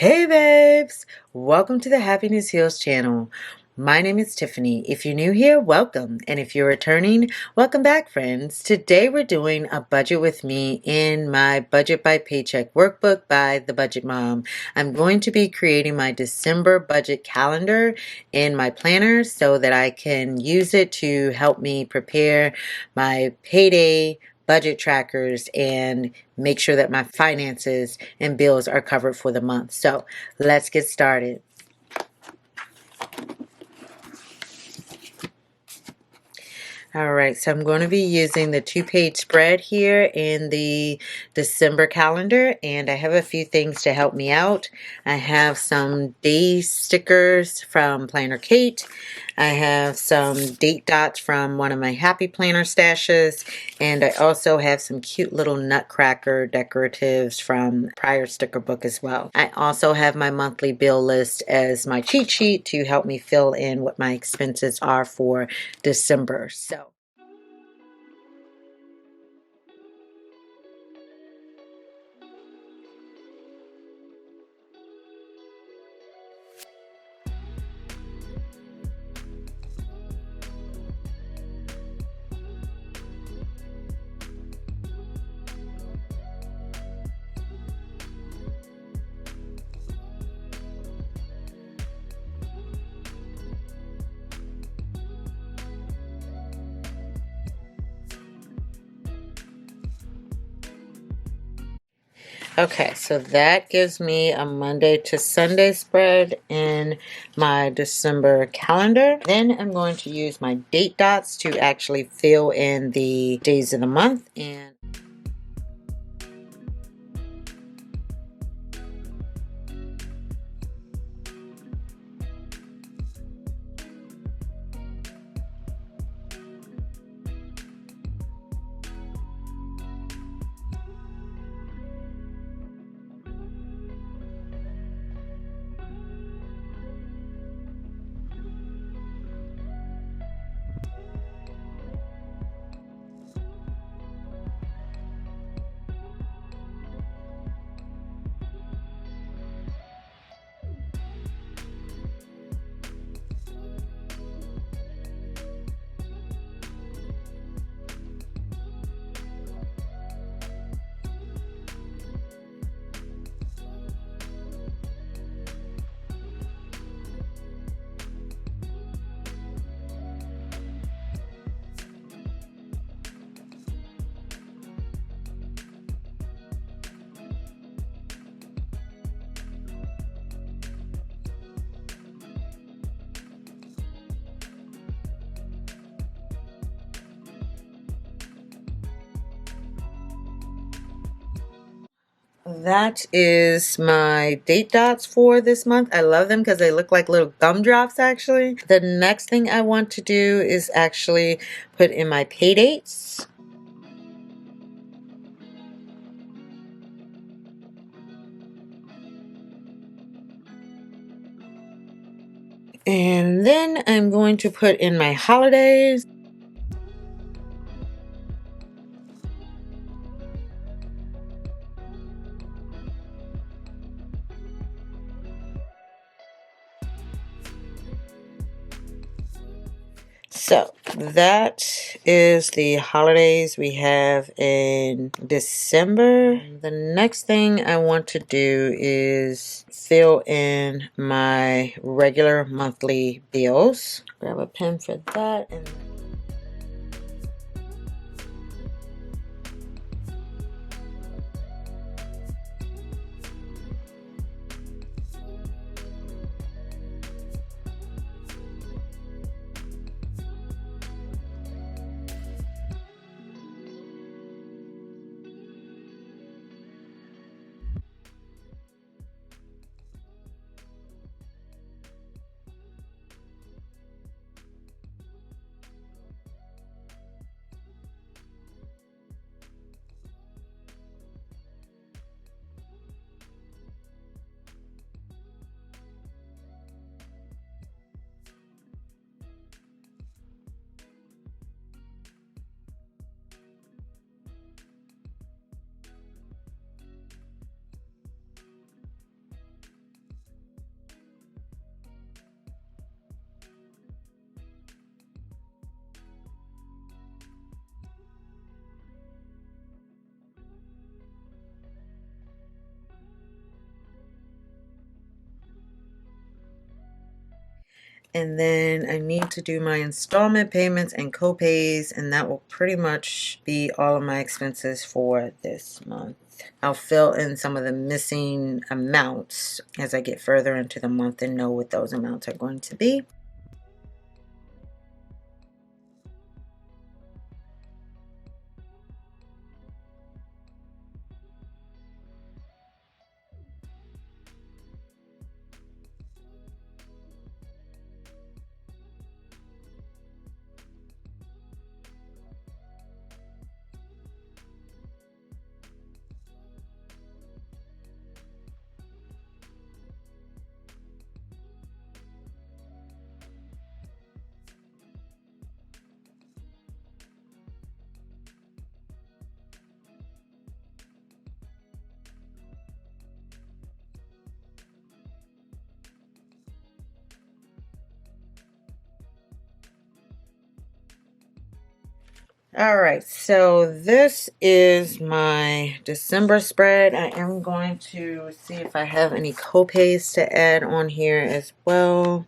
Hey babes! Welcome to the Happiness Heals channel. My name is Tiffany. If you're new here, welcome. And if you're returning, welcome back, friends. Today we're doing a budget with me in my Budget by Paycheck Workbook by The Budget Mom. I'm going to be creating my December budget calendar in my planner so that I can use it to help me prepare my payday budget trackers and make sure that my finances and bills are covered for the month. So let's get started. All right, so I'm going to be using the 2-page spread here in the December calendar, and I have a few things to help me out. I have some day stickers from Planner Kate. I have some date dots from one of my Happy Planner stashes, and I also have some cute little Nutcracker decoratives from prior sticker book as well. I also have my monthly bill list as my cheat sheet to help me fill in what my expenses are for December. Okay, so that gives me a Monday to Sunday spread in my December calendar. Then I'm going to use my date dots to actually fill in the days of the month. That is my date dots for this month. I love them because they look like little gumdrops actually. The next thing I want to do is actually put in my pay dates. And then I'm going to put in my holidays. So that is the holidays we have in December. The next thing I want to do is fill in my regular monthly bills. Grab a pen for that. And then I need to do my installment payments and co-pays, and that will pretty much be all of my expenses for this month. I'll fill in some of the missing amounts as I get further into the month and know what those amounts are going to be. Alright, so this is my December spread. I am going to see if I have any co-pays to add on here as well.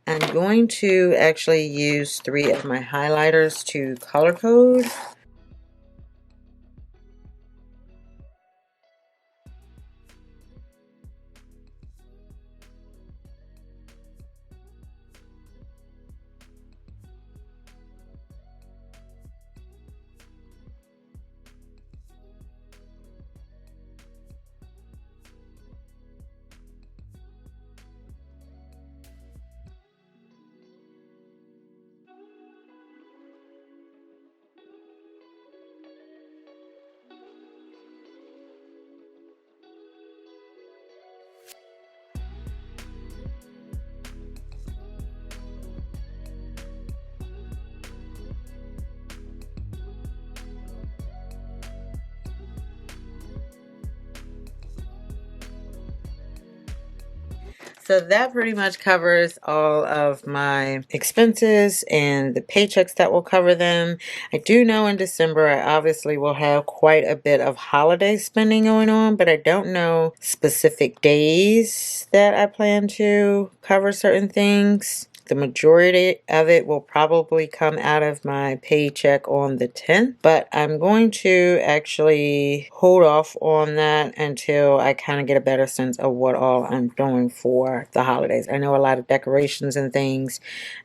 I'm going to actually use 3 of my highlighters to color code. So that pretty much covers all of my expenses and the paychecks that will cover them. I do know in December I obviously will have quite a bit of holiday spending going on, but I don't know specific days that I plan to cover certain things. The majority of it will probably come out of my paycheck on the 10th, but I'm going to actually hold off on that until I kind of get a better sense of what all I'm doing for the holidays. I know a lot of decorations and things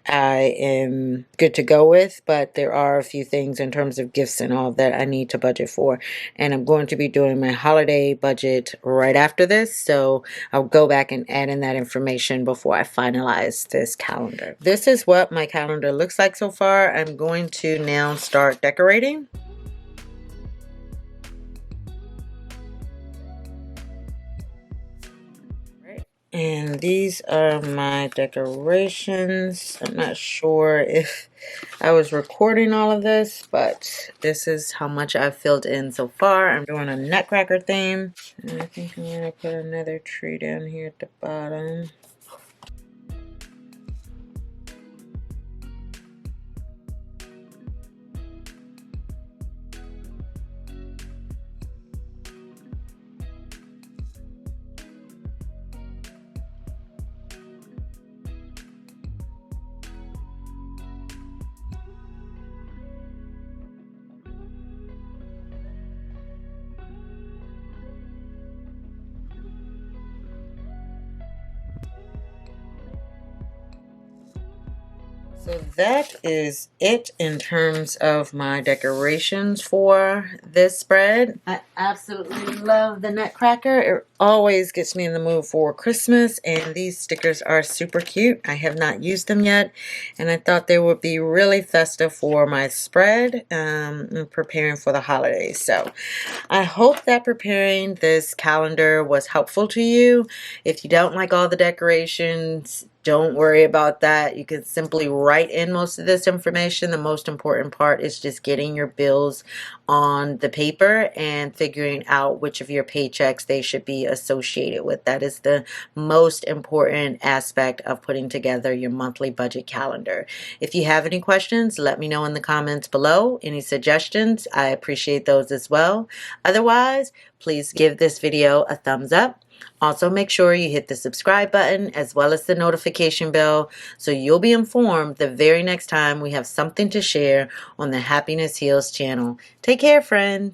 I am good to go with, but there are a few things in terms of gifts and all that I need to budget for, and I'm going to be doing my holiday budget right after this, so I'll go back and add in that information before I finalize this calendar. This is what my calendar looks like so far. I'm going to now start decorating. And these are my decorations. I'm not sure if I was recording all of this, but this is how much I've filled in so far. I'm doing a Nutcracker theme. And I think I'm going to put another tree down here at the bottom. So that is it in terms of my decorations for this spread. I absolutely love the Nutcracker. It always gets me in the mood for Christmas, and these stickers are super cute. I have not used them yet, and I thought they would be really festive for my spread preparing for the holidays. So I hope that preparing this calendar was helpful to you. If you don't like all the decorations, don't worry about that. You can simply write in most of this information. The most important part is just getting your bills on the paper and figuring out which of your paychecks they should be associated with. That is the most important aspect of putting together your monthly budget calendar. If you have any questions, let me know in the comments below. Any suggestions, I appreciate those as well. Otherwise, please give this video a thumbs up. Also, make sure you hit the subscribe button as well as the notification bell so you'll be informed the very next time we have something to share on the Happiness Heals channel. Take care, friends.